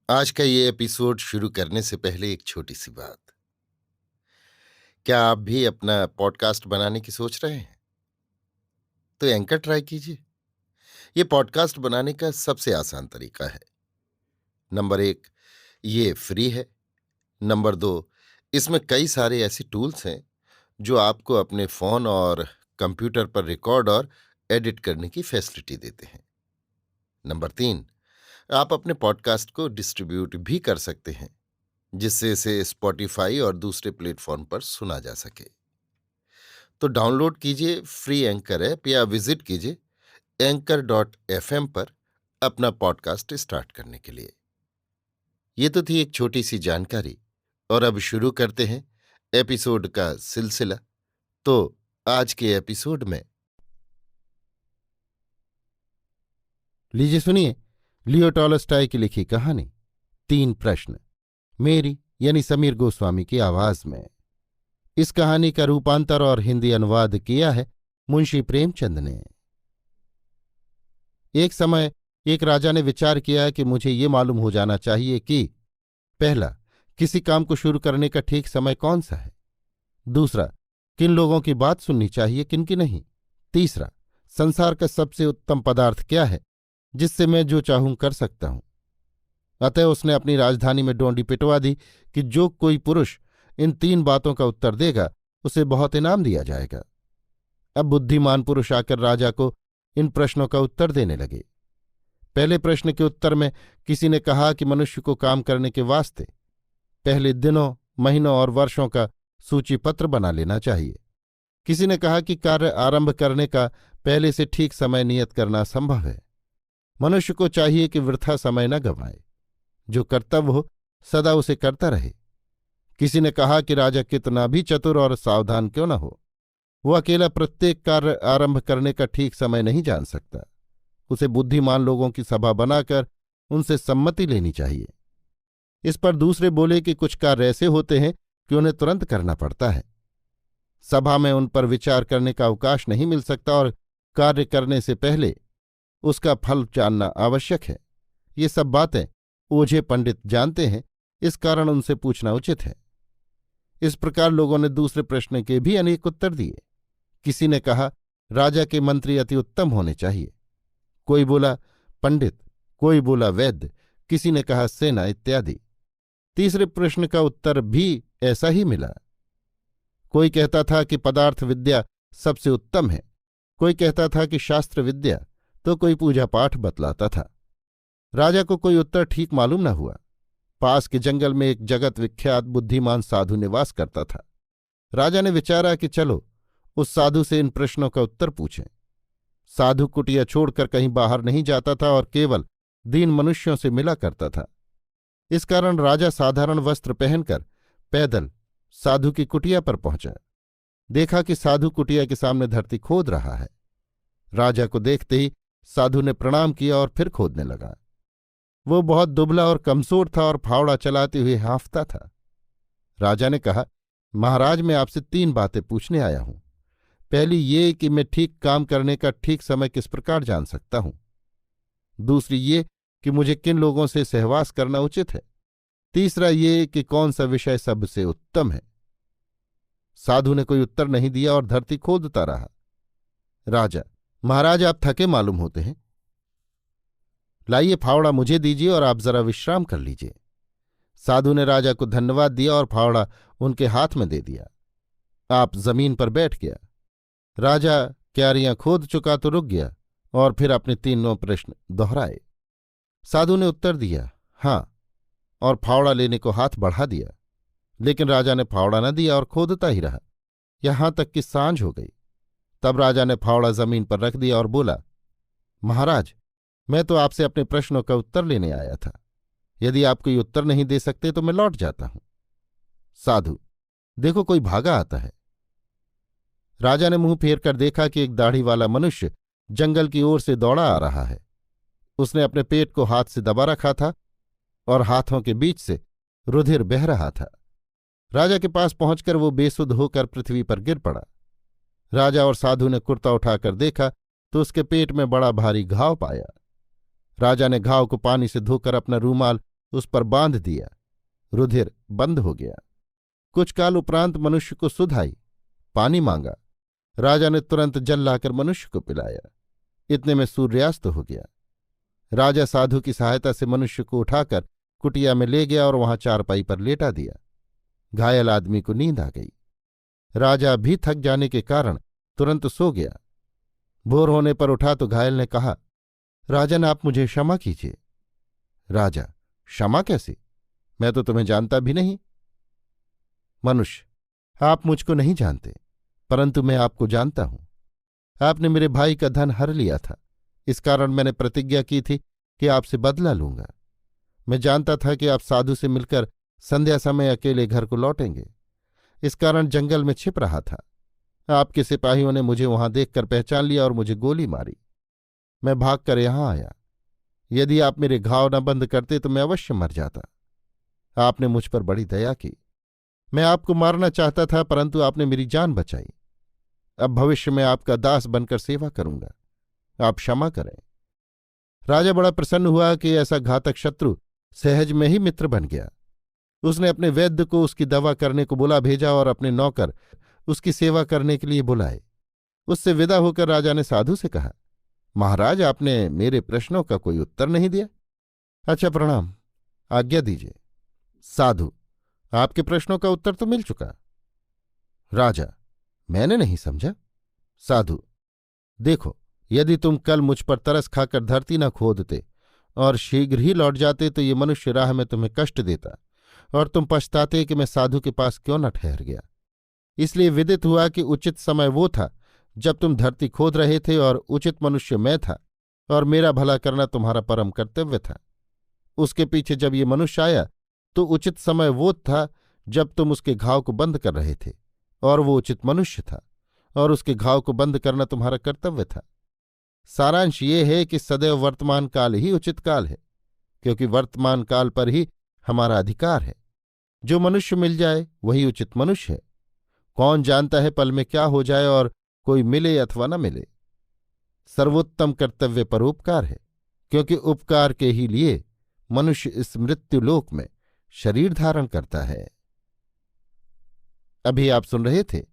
आज का ये एपिसोड शुरू करने से पहले एक छोटी सी बात। क्या आप भी अपना पॉडकास्ट बनाने की सोच रहे हैं? तो एंकर ट्राई कीजिए। ये पॉडकास्ट बनाने का सबसे आसान तरीका है। नंबर 1, ये फ्री है। नंबर 2, इसमें कई सारे ऐसे टूल्स हैं जो आपको अपने फोन और कंप्यूटर पर रिकॉर्ड और एडिट करने की फैसिलिटी देते हैं। नंबर 3, आप अपने पॉडकास्ट को डिस्ट्रीब्यूट भी कर सकते हैं, जिससे इसे स्पॉटिफाई और दूसरे प्लेटफॉर्म पर सुना जा सके। तो डाउनलोड कीजिए फ्री एंकर ऐप या विजिट कीजिए anchor.fm पर अपना पॉडकास्ट स्टार्ट करने के लिए। ये तो थी एक छोटी सी जानकारी, और अब शुरू करते हैं एपिसोड का सिलसिला। तो आज के एपिसोड में लीजिए सुनिए लियो टॉलस्टॉय की लिखी कहानी 3 प्रश्न, मेरी यानी समीर गोस्वामी की आवाज में। इस कहानी का रूपांतर और हिंदी अनुवाद किया है मुंशी प्रेमचंद ने। एक समय एक राजा ने विचार किया कि मुझे ये मालूम हो जाना चाहिए कि पहला, किसी काम को शुरू करने का ठीक समय कौन सा है। दूसरा, किन लोगों की बात सुननी चाहिए, किन की नहीं। तीसरा, संसार का सबसे उत्तम पदार्थ क्या है जिससे मैं जो चाहूं कर सकता हूं। अतः उसने अपनी राजधानी में डोंडी पिटवा दी कि जो कोई पुरुष इन 3 बातों का उत्तर देगा उसे बहुत इनाम दिया जाएगा। अब बुद्धिमान पुरुष आकर राजा को इन प्रश्नों का उत्तर देने लगे। पहले प्रश्न के उत्तर में किसी ने कहा कि मनुष्य को काम करने के वास्ते पहले दिनों, महीनों और वर्षों का सूचीपत्र बना लेना चाहिए। किसी ने कहा कि कार्य आरंभ करने का पहले से ठीक समय नियत करना संभव है। मनुष्य को चाहिए कि वृथा समय न गंवाए, जो कर्तव्य हो सदा उसे करता रहे। किसी ने कहा कि राजा कितना भी चतुर और सावधान क्यों न हो, वो अकेला प्रत्येक कार्य आरंभ करने का ठीक समय नहीं जान सकता। उसे बुद्धिमान लोगों की सभा बनाकर उनसे सम्मति लेनी चाहिए। इस पर दूसरे बोले कि कुछ कार्य ऐसे होते हैं कि उन्हें तुरंत करना पड़ता है। सभा में उन पर विचार करने का अवकाश नहीं मिल सकता और कार्य करने से पहले उसका फल जानना आवश्यक है। ये सब बातें ओझे पंडित जानते हैं, इस कारण उनसे पूछना उचित है। इस प्रकार लोगों ने दूसरे प्रश्न के भी अनेक उत्तर दिए। किसी ने कहा राजा के मंत्री अति उत्तम होने चाहिए। कोई बोला पंडित, कोई बोला वैद्य, किसी ने कहा सेना इत्यादि। तीसरे प्रश्न का उत्तर भी ऐसा ही मिला। कोई कहता था कि पदार्थ विद्या सबसे उत्तम है, कोई कहता था कि शास्त्र विद्या, तो कोई पूजा पाठ बतलाता था। राजा को कोई उत्तर ठीक मालूम न हुआ। पास के जंगल में एक जगत विख्यात बुद्धिमान साधु निवास करता था। राजा ने विचारा कि चलो उस साधु से इन प्रश्नों का उत्तर पूछें। साधु कुटिया छोड़कर कहीं बाहर नहीं जाता था और केवल दीन मनुष्यों से मिला करता था। इस कारण राजा साधारण वस्त्र पहनकर पैदल साधु की कुटिया पर पहुंचा। देखा कि साधु कुटिया के सामने धरती खोद रहा है। राजा को देखते ही साधु ने प्रणाम किया और फिर खोदने लगा। वो बहुत दुबला और कमजोर था और फावड़ा चलाते हुए हाँफता था। राजा ने कहा, महाराज, मैं आपसे 3 बातें पूछने आया हूं। पहली ये कि मैं ठीक काम करने का ठीक समय किस प्रकार जान सकता हूं। दूसरी ये कि मुझे किन लोगों से सहवास करना उचित है। तीसरा ये कि कौन सा विषय सबसे उत्तम है। साधु ने कोई उत्तर नहीं दिया और धरती खोदता रहा। राजा, महाराज, आप थके मालूम होते हैं, लाइए फावड़ा मुझे दीजिए और आप जरा विश्राम कर लीजिए। साधु ने राजा को धन्यवाद दिया और फावड़ा उनके हाथ में दे दिया। आप जमीन पर बैठ गया। राजा क्यारियां खोद चुका तो रुक गया और फिर अपने 3 प्रश्न दोहराए। साधु ने उत्तर दिया हाँ, और फावड़ा लेने को हाथ बढ़ा दिया, लेकिन राजा ने फावड़ा न दिया और खोदता ही रहा, यहां तक कि सांझ हो गई। तब राजा ने फावड़ा जमीन पर रख दिया और बोला, महाराज, मैं तो आपसे अपने प्रश्नों का उत्तर लेने आया था। यदि आप कोई उत्तर नहीं दे सकते तो मैं लौट जाता हूं। साधु, देखो कोई भागा आता है। राजा ने मुंह फेर कर देखा कि एक दाढ़ी वाला मनुष्य जंगल की ओर से दौड़ा आ रहा है। उसने अपने पेट को हाथ से दबा रखा था और हाथों के बीच से रुधिर बह रहा था। राजा के पास पहुंचकर वो बेसुध होकर पृथ्वी पर गिर पड़ा। राजा और साधु ने कुर्ता उठाकर देखा तो उसके पेट में बड़ा भारी घाव पाया। राजा ने घाव को पानी से धोकर अपना रूमाल उस पर बांध दिया। रुधिर बंद हो गया। कुछ काल उपरांत मनुष्य को सुध आई। पानी मांगा। राजा ने तुरंत जल लाकर मनुष्य को पिलाया। इतने में सूर्यास्त हो गया। राजा साधु की सहायता से मनुष्य को उठाकर कुटिया में ले गया और वहां चारपाई पर लेटा दिया। घायल आदमी को नींद आ गई। राजा भी थक जाने के कारण तुरंत सो गया। भोर होने पर उठा तो घायल ने कहा, राजन, आप मुझे क्षमा कीजिए। राजा, क्षमा कैसे? मैं तो तुम्हें जानता भी नहीं। मनुष्य, आप मुझको नहीं जानते, परंतु मैं आपको जानता हूं। आपने मेरे भाई का धन हर लिया था। इस कारण मैंने प्रतिज्ञा की थी कि आपसे बदला लूंगा। मैं जानता था कि आप साधु से मिलकर संध्या समय अकेले घर को लौटेंगे। इस कारण जंगल में छिप रहा था। आपके सिपाहियों ने मुझे वहां देखकर पहचान लिया और मुझे गोली मारी। मैं भागकर यहां आया। यदि आप मेरे घाव न बंद करते तो मैं अवश्य मर जाता। आपने मुझ पर बड़ी दया की। मैं आपको मारना चाहता था, परंतु आपने मेरी जान बचाई। अब भविष्य में आपका दास बनकर सेवा करूंगा। आप क्षमा करें। राजा बड़ा प्रसन्न हुआ कि ऐसा घातक शत्रु सहज में ही मित्र बन गया। उसने अपने वैद्य को उसकी दवा करने को बुला भेजा और अपने नौकर उसकी सेवा करने के लिए बुलाए। उससे विदा होकर राजा ने साधु से कहा, महाराज, आपने मेरे प्रश्नों का कोई उत्तर नहीं दिया। अच्छा, प्रणाम, आज्ञा दीजिए। साधु, आपके प्रश्नों का उत्तर तो मिल चुका। राजा, मैंने नहीं समझा। साधु, देखो, यदि तुम कल मुझ पर तरस खाकर धरती न खोदते और शीघ्र ही लौट जाते तो ये मनुष्य राह में तुम्हें कष्ट देता और तुम पछताते कि मैं साधु के पास क्यों न ठहर गया। इसलिए विदित हुआ कि उचित समय वो था जब तुम धरती खोद रहे थे और उचित मनुष्य मैं था और मेरा भला करना तुम्हारा परम कर्तव्य था। उसके पीछे जब ये मनुष्य आया तो उचित समय वो था जब तुम उसके घाव को बंद कर रहे थे और वो उचित मनुष्य था और उसके घाव को बंद करना तुम्हारा कर्तव्य था। सारांश ये है कि सदैव वर्तमान काल ही उचित काल है, क्योंकि वर्तमान काल पर ही हमारा अधिकार है। जो मनुष्य मिल जाए वही उचित मनुष्य है। कौन जानता है पल में क्या हो जाए और कोई मिले अथवा न मिले। सर्वोत्तम कर्तव्य परोपकार है, क्योंकि उपकार के ही लिए मनुष्य इस मृत्युलोक में शरीर धारण करता है। अभी आप सुन रहे थे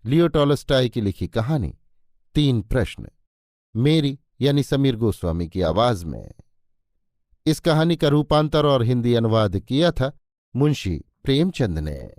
लियो टॉलस्टॉय की लिखी कहानी 3 प्रश्न, मेरी यानी समीर गोस्वामी की आवाज में। इस कहानी का रूपांतर और हिंदी अनुवाद किया था मुंशी प्रेमचंद ने।